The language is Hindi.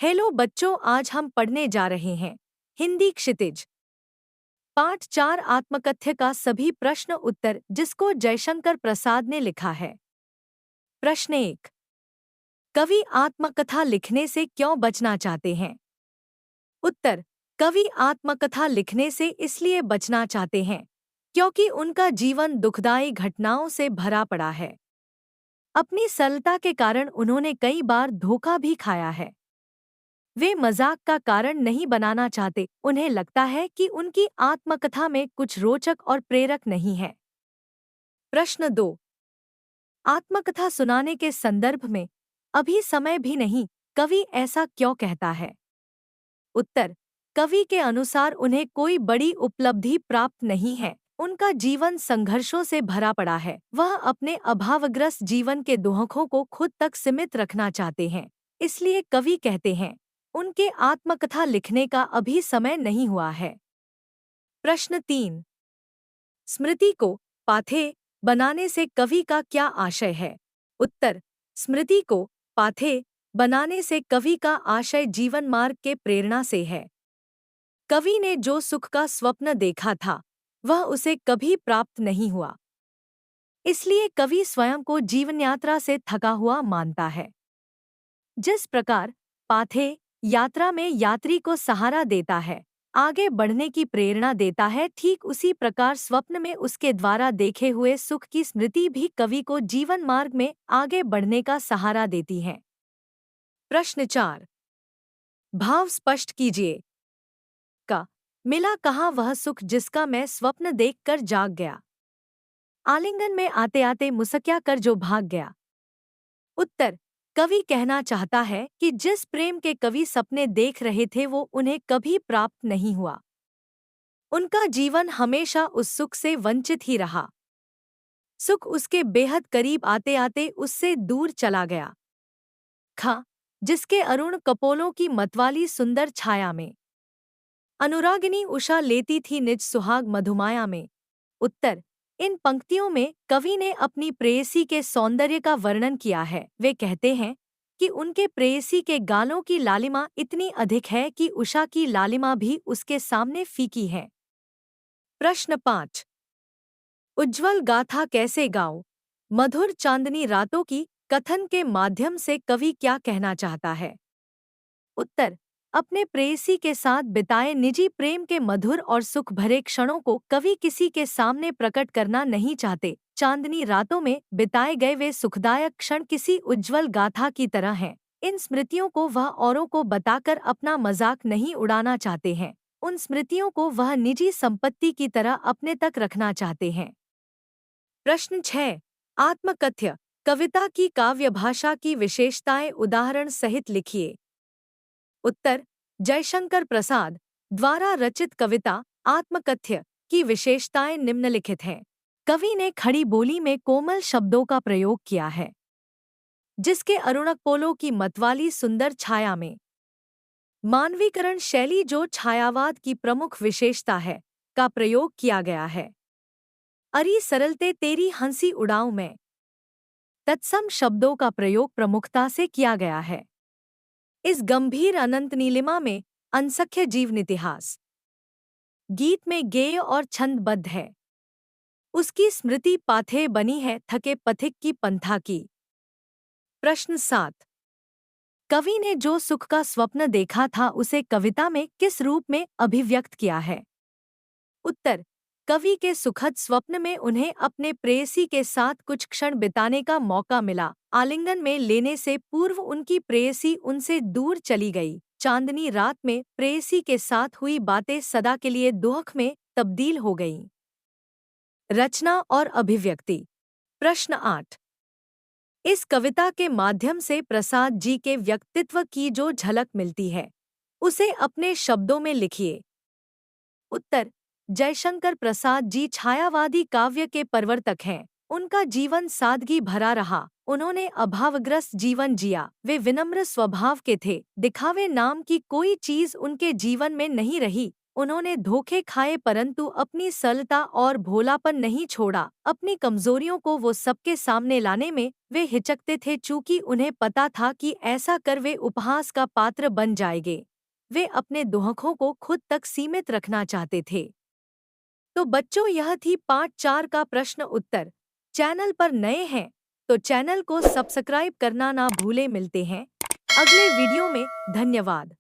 हेलो बच्चों, आज हम पढ़ने जा रहे हैं हिंदी क्षितिज पाठ 4 आत्मकथ्य का सभी प्रश्न उत्तर, जिसको जयशंकर प्रसाद ने लिखा है। प्रश्न 1। कवि आत्मकथा लिखने से क्यों बचना चाहते हैं? उत्तर। कवि आत्मकथा लिखने से इसलिए बचना चाहते हैं क्योंकि उनका जीवन दुखदायी घटनाओं से भरा पड़ा है। अपनी सरलता के कारण उन्होंने कई बार धोखा भी खाया है। वे मजाक का कारण नहीं बनाना चाहते, उन्हें लगता है कि उनकी आत्मकथा में कुछ रोचक और प्रेरक नहीं है। प्रश्न 2। आत्मकथा सुनाने के संदर्भ में अभी समय भी नहीं, कवि ऐसा क्यों कहता है? उत्तर। कवि के अनुसार उन्हें कोई बड़ी उपलब्धि प्राप्त नहीं है। उनका जीवन संघर्षों से भरा पड़ा है। वह अपने अभावग्रस्त जीवन के दुखों को खुद तक सीमित रखना चाहते हैं। इसलिए कवि कहते हैं उनके आत्मकथा लिखने का अभी समय नहीं हुआ है। प्रश्न 3। स्मृति को पाथेय बनाने से कवि का क्या आशय है? उत्तर। स्मृति को पाथेय बनाने से कवि का आशय जीवन मार्ग के प्रेरणा से है। कवि ने जो सुख का स्वप्न देखा था वह उसे कभी प्राप्त नहीं हुआ, इसलिए कवि स्वयं को जीवन यात्रा से थका हुआ मानता है। जिस प्रकार पाथेय यात्रा में यात्री को सहारा देता है, आगे बढ़ने की प्रेरणा देता है, ठीक उसी प्रकार स्वप्न में उसके द्वारा देखे हुए सुख की स्मृति भी कवि को जीवन मार्ग में आगे बढ़ने का सहारा देती है। प्रश्न 4। भाव स्पष्ट कीजिए। का मिला कहाँ वह सुख जिसका मैं स्वप्न देखकर जाग गया? आलिंगन में आते आते मुसक्या कर जो भाग गया। उत्तर। कवि कहना चाहता है कि जिस प्रेम के कवि सपने देख रहे थे वो उन्हें कभी प्राप्त नहीं हुआ। उनका जीवन हमेशा उस सुख से वंचित ही रहा। सुख उसके बेहद करीब आते आते उससे दूर चला गया। ख जिसके अरुण कपोलों की मतवाली सुंदर छाया में अनुरागिनी उषा लेती थी निज सुहाग मधुमाया में। उत्तर। इन पंक्तियों में कवि ने अपनी प्रेयसी के सौंदर्य का वर्णन किया है। वे कहते हैं कि उनके प्रेयसी के गालों की लालिमा इतनी अधिक है कि उषा की लालिमा भी उसके सामने फीकी है। प्रश्न 5। उज्ज्वल गाथा कैसे गाऊं? मधुर चांदनी रातों की कथन के माध्यम से कवि क्या कहना चाहता है? उत्तर। अपने प्रेयसी के साथ बिताए निजी प्रेम के मधुर और सुख भरे क्षणों को कवि किसी के सामने प्रकट करना नहीं चाहते। चांदनी रातों में बिताए गए वे सुखदायक क्षण किसी उज्ज्वल गाथा की तरह हैं। इन स्मृतियों को वह औरों को बताकर अपना मजाक नहीं उड़ाना चाहते हैं। उन स्मृतियों को वह निजी संपत्ति की तरह अपने तक रखना चाहते हैं। प्रश्न 6। आत्मकथ्य कविता की काव्य भाषा की विशेषताएं उदाहरण सहित लिखिए। उत्तर। जयशंकर प्रसाद द्वारा रचित कविता आत्मकथ्य की विशेषताएं निम्नलिखित हैं। कवि ने खड़ी बोली में कोमल शब्दों का प्रयोग किया है, जिसके अरुणक पोलों की मतवाली सुंदर छाया में मानवीकरण शैली जो छायावाद की प्रमुख विशेषता है का प्रयोग किया गया है। अरी सरलते तेरी हंसी उड़ाऊं मैं, तत्सम शब्दों का प्रयोग प्रमुखता से किया गया है। इस गंभीर अनंत नीलिमा में अनसख्य जीवन इतिहास गीत में गेय और छंदबद्ध है। उसकी स्मृति पाथेय बनी है थके पथिक की पंथा की। प्रश्न 7। कवि ने जो सुख का स्वप्न देखा था उसे कविता में किस रूप में अभिव्यक्त किया है? उत्तर। कवि के सुखद स्वप्न में उन्हें अपने प्रेयसी के साथ कुछ क्षण बिताने का मौका मिला। आलिंगन में लेने से पूर्व उनकी प्रेयसी उनसे दूर चली गई। चांदनी रात में प्रेयसी के साथ हुई बातें सदा के लिए दुख में तब्दील हो गईं। रचना और अभिव्यक्ति। प्रश्न 8। इस कविता के माध्यम से प्रसाद जी के व्यक्तित्व की जो झलक मिलती है उसे अपने शब्दों में लिखिए। उत्तर। जयशंकर प्रसाद जी छायावादी काव्य के प्रवर्तक हैं। उनका जीवन सादगी भरा रहा। उन्होंने अभावग्रस्त जीवन जिया। वे विनम्र स्वभाव के थे। दिखावे नाम की कोई चीज उनके जीवन में नहीं रही। उन्होंने धोखे खाए परंतु अपनी सरलता और भोलापन नहीं छोड़ा। अपनी कमजोरियों को वो सबके सामने लाने में वे हिचकते थे, चूंकि उन्हें पता था कि ऐसा कर वे उपहास का पात्र बन जाएंगे। वे अपने दुहकों को खुद तक सीमित रखना चाहते थे। तो बच्चों, यह थी पार्ट 4 का प्रश्न उत्तर। चैनल पर नए हैं तो चैनल को सब्सक्राइब करना ना भूले। मिलते हैं अगले वीडियो में। धन्यवाद।